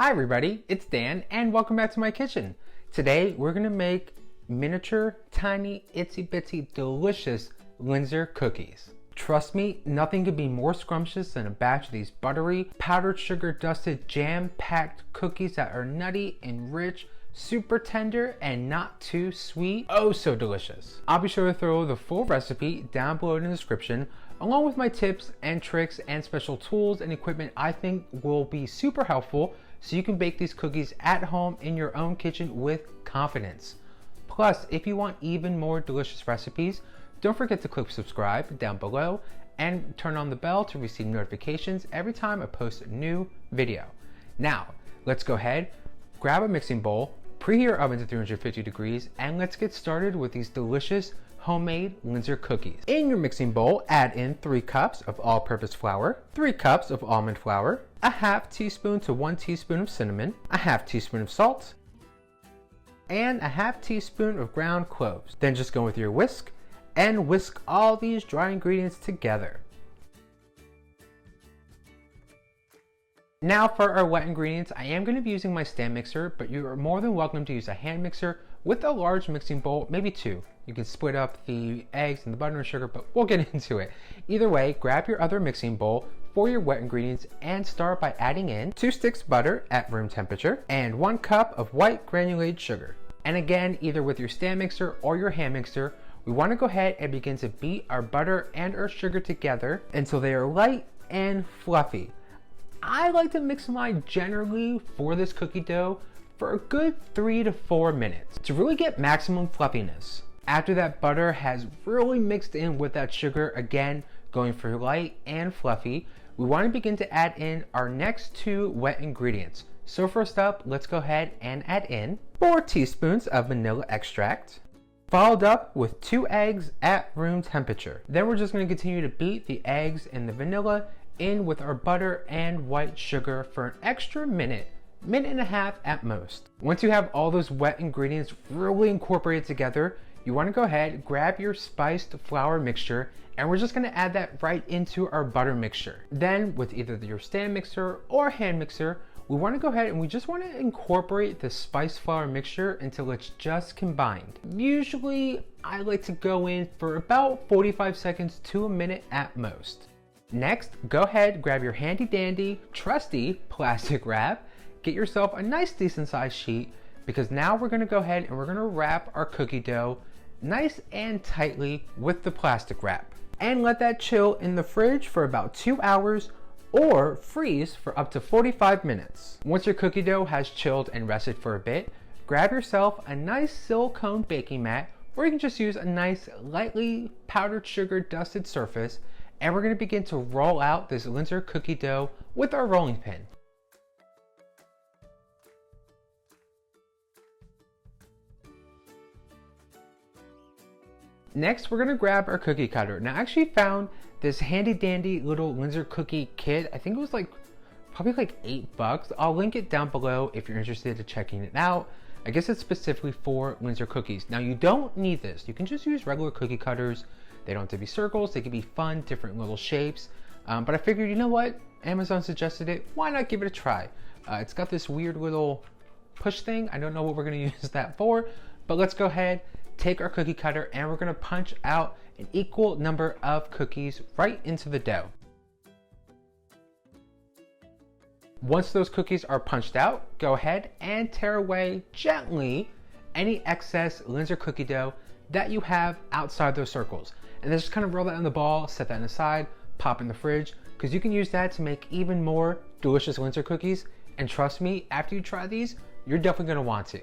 Hi everybody, it's Dan and welcome back to my kitchen. Today we're gonna make miniature, tiny, itsy bitsy, delicious Linzer cookies. Trust me, nothing could be more scrumptious than a batch of these buttery, powdered sugar dusted, jam-packed cookies that are nutty and rich, super tender and not too sweet. Oh, so delicious. I'll be sure to throw the full recipe down below in the description, along with my tips and tricks and special tools and equipment I think will be super helpful so you can bake these cookies at home in your own kitchen with confidence. Plus, if you want even more delicious recipes, don't forget to click subscribe down below and turn on the bell to receive notifications every time I post a new video. Now, let's go ahead, grab a mixing bowl, preheat your oven to 350 degrees, and let's get started with these delicious homemade Linzer cookies. In your mixing bowl, add in 3 cups of all-purpose flour, 3 cups of almond flour, a half teaspoon to 1 teaspoon of cinnamon, a half teaspoon of salt, and a half teaspoon of ground cloves. Then just go with your whisk and whisk all these dry ingredients together. Now for our wet ingredients, I am going to be using my stand mixer, but you are more than welcome to use a hand mixer with a large mixing bowl, maybe 2. You can split up the eggs and the butter and sugar, but we'll get into it. Either way, grab your other mixing bowl for your wet ingredients and start by adding in 2 sticks butter at room temperature and 1 cup of white granulated sugar. And again, either with your stand mixer or your hand mixer, we want to go ahead and begin to beat our butter and our sugar together until they are light and fluffy. I like to mix mine generally for this cookie dough for a good 3 to 4 minutes to really get maximum fluffiness. After that butter has really mixed in with that sugar, again going for light and fluffy, we want to begin to add in our next 2 wet ingredients. So first up, let's go ahead and add in 4 teaspoons of vanilla extract, followed up with 2 eggs at room temperature. Then we're just going to continue to beat the eggs and the vanilla in with our butter and white sugar for an extra minute and a half at most. Once you have all those wet ingredients really incorporated together, you want to go ahead, grab your spiced flour mixture, and we're just going to add that right into our butter mixture. Then with either your stand mixer or hand mixer, we want to go ahead and we just want to incorporate the spiced flour mixture until it's just combined. Usually I like to go in for about 45 seconds to a minute at most. Next, go ahead, grab your handy dandy, trusty plastic wrap, get yourself a nice decent sized sheet, because now we're gonna go ahead and we're gonna wrap our cookie dough nice and tightly with the plastic wrap. And let that chill in the fridge for about 2 hours or freeze for up to 45 minutes. Once your cookie dough has chilled and rested for a bit, grab yourself a nice silicone baking mat, or you can just use a nice lightly powdered sugar dusted surface, and we're going to begin to roll out this Linzer cookie dough with our rolling pin. Next, we're going to grab our cookie cutter. Now I actually found this handy dandy little Linzer cookie kit. I think it was probably like $8. I'll link it down below if you're interested in checking it out. I guess it's specifically for Linzer cookies. Now you don't need this. You can just use regular cookie cutters. They don't have to be circles, they can be fun, different little shapes. But I figured, you know what? Amazon suggested it, why not give it a try? It's got this weird little push thing. I don't know what we're gonna use that for, but let's go ahead, take our cookie cutter, and we're gonna punch out an equal number of cookies right into the dough. Once those cookies are punched out, go ahead and tear away gently any excess Linzer cookie dough that you have outside those circles. And then just kind of roll that on the ball, set that aside, pop in the fridge, because you can use that to make even more delicious Linzer cookies. And trust me, after you try these, you're definitely going to want to.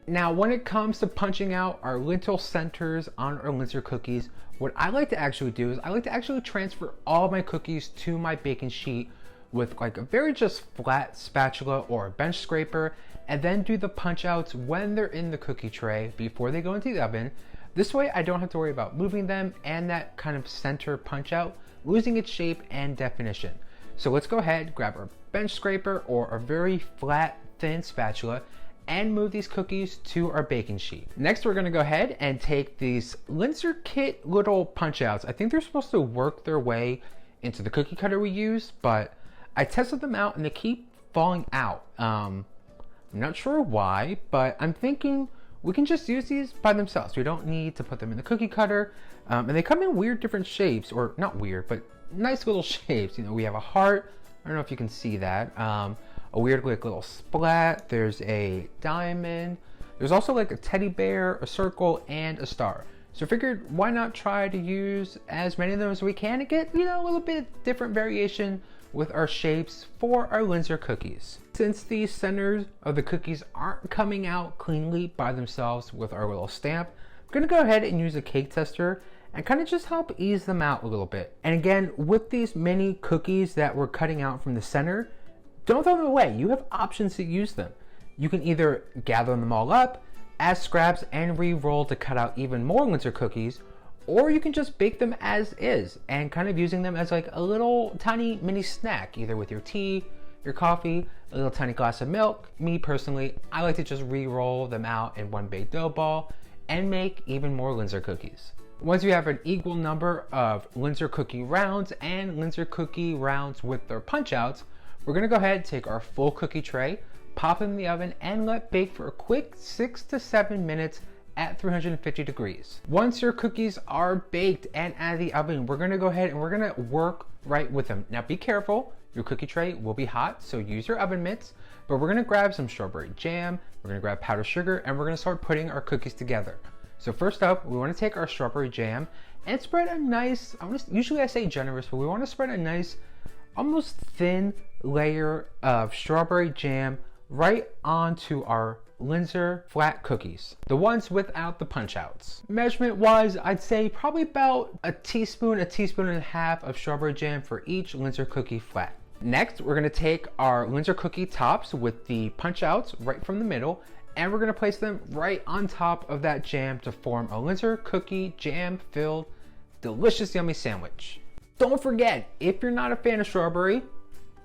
Now, when it comes to punching out our little centers on our Linzer cookies, what I like to actually do is I like to actually transfer all my cookies to my baking sheet with like a very just flat spatula or a bench scraper, and then do the punch outs when they're in the cookie tray before they go into the oven. This way I don't have to worry about moving them and that kind of center punch out losing its shape and definition. So let's go ahead, grab our bench scraper or a very flat thin spatula, and move these cookies to our baking sheet. Next, we're gonna go ahead and take these Linzer kit little punch outs. I think they're supposed to work their way into the cookie cutter we use, but I tested them out and they keep falling out. I'm not sure why, but I'm thinking we can just use these by themselves. We don't need to put them in the cookie cutter. And they come in weird different shapes, or not weird, but nice little shapes. You know, we have a heart. I don't know if you can see that. A weird like little splat. There's a diamond. There's also like a teddy bear, a circle, and a star. So I figured why not try to use as many of those as we can to get, you know, a little bit different variation with our shapes for our Linzer cookies. Since the centers of the cookies aren't coming out cleanly by themselves with our little stamp, I'm gonna go ahead and use a cake tester and kind of just help ease them out a little bit. And again, with these mini cookies that we're cutting out from the center, don't throw them away. You have options to use them. You can either gather them all up as scraps and re-roll to cut out even more Linzer cookies, or you can just bake them as is and kind of using them as like a little tiny mini snack, either with your tea, your coffee, a little tiny glass of milk. Me personally, I like to just re-roll them out in one big dough ball and make even more Linzer cookies. Once you have an equal number of Linzer cookie rounds and Linzer cookie rounds with their punch outs, we're gonna go ahead and take our full cookie tray, pop them in the oven, and let bake for a quick 6 to 7 minutes at 350 degrees. Once your cookies are baked and out of the oven, we're gonna go ahead and we're gonna work right with them. Now be careful, your cookie tray will be hot, so use your oven mitts, but we're gonna grab some strawberry jam, we're gonna grab powdered sugar, and we're gonna start putting our cookies together. So first up, we wanna take our strawberry jam and spread a nice, usually I say generous, but we wanna spread a nice, almost thin layer of strawberry jam right onto our Linzer flat cookies, the ones without the punch outs. Measurement wise, I'd say probably about a teaspoon and a half of strawberry jam for each Linzer cookie flat. Next, we're gonna take our Linzer cookie tops with the punch outs right from the middle, and we're gonna place them right on top of that jam to form a Linzer cookie jam filled delicious yummy sandwich. Don't forget, if you're not a fan of strawberry,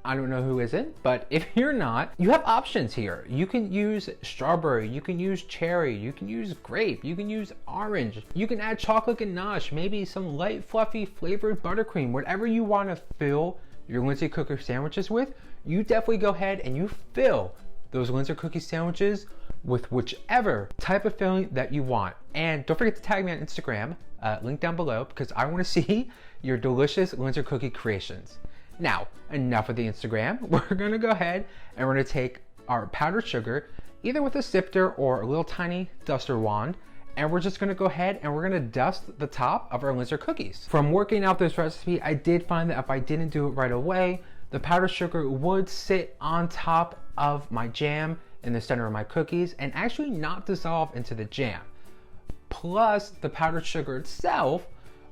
I don't know who isn't, but if you're not, you have options here. You can use strawberry, you can use cherry, you can use grape, you can use orange, you can add chocolate ganache, maybe some light fluffy flavored buttercream, whatever you want to fill your Linzer cookie sandwiches with, you definitely go ahead and you fill those Linzer cookie sandwiches with whichever type of filling that you want. And don't forget to tag me on Instagram, link down below, because I want to see your delicious Linzer cookie creations. Now, enough of the Instagram. We're gonna go ahead and we're gonna take our powdered sugar, either with a sifter or a little tiny duster wand, and we're just gonna go ahead and we're gonna dust the top of our Linzer cookies. From working out this recipe, I did find that if I didn't do it right away, the powdered sugar would sit on top of my jam in the center of my cookies and actually not dissolve into the jam. Plus, the powdered sugar itself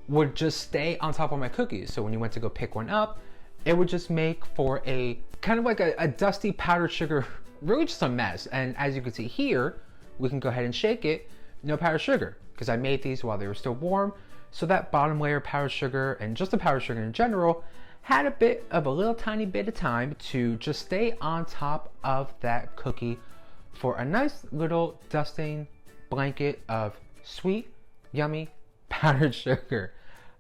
would just stay on top of my cookies. So when you went to go pick one up, it would just make for a kind of like a dusty powdered sugar, really just a mess. And as you can see here, we can go ahead and shake it, no powdered sugar, because I made these while they were still warm. So that bottom layer of powdered sugar and just the powdered sugar in general had a little tiny bit of time to just stay on top of that cookie for a nice little dusting blanket of sweet, yummy powdered sugar.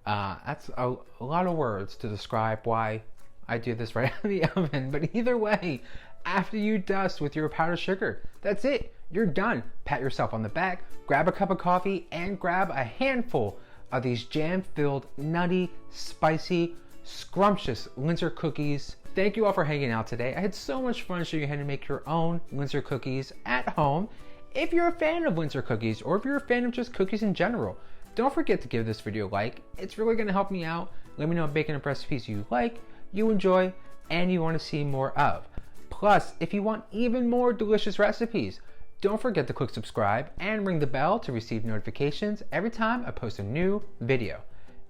That's a lot of words to describe why I do this right out of the oven, but either way, after you dust with your powdered sugar, that's it, you're done. Pat yourself on the back, grab a cup of coffee, and grab a handful of these jam-filled, nutty, spicy, scrumptious Linzer cookies. Thank you all for hanging out today. I had so much fun showing you how to make your own Linzer cookies at home. If you're a fan of Linzer cookies, or if you're a fan of just cookies in general, don't forget to give this video a like. It's really gonna help me out. Let me know what baking up recipes you like, you enjoy, and you wanna see more of. Plus, if you want even more delicious recipes, don't forget to click subscribe and ring the bell to receive notifications every time I post a new video.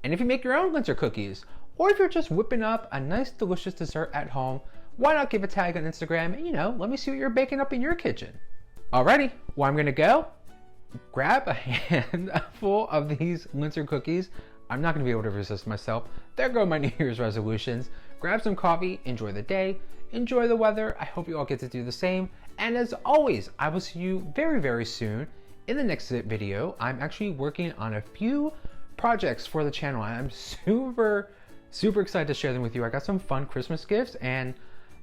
And if you make your own Linzer cookies, or if you're just whipping up a nice delicious dessert at home, why not give a tag on Instagram and let me see what you're baking up in your kitchen. Alrighty, well I'm gonna go grab a handful of these Linzer cookies. I'm not gonna be able to resist myself. There go my New Year's resolutions. Grab some coffee, enjoy the day, enjoy the weather. I hope you all get to do the same. And as always, I will see you very, very soon in the next video. I'm actually working on a few projects for the channel. I'm super excited to share them with you. I got some fun Christmas gifts, and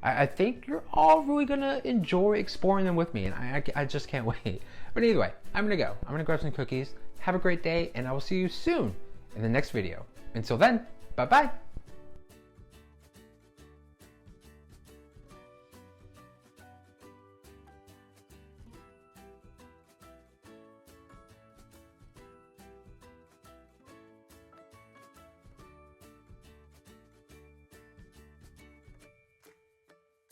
I think you're all really gonna enjoy exploring them with me, and I just can't wait. But anyway, I'm gonna grab some cookies. Have a great day, and I will see you soon in the next video. Until then, bye bye.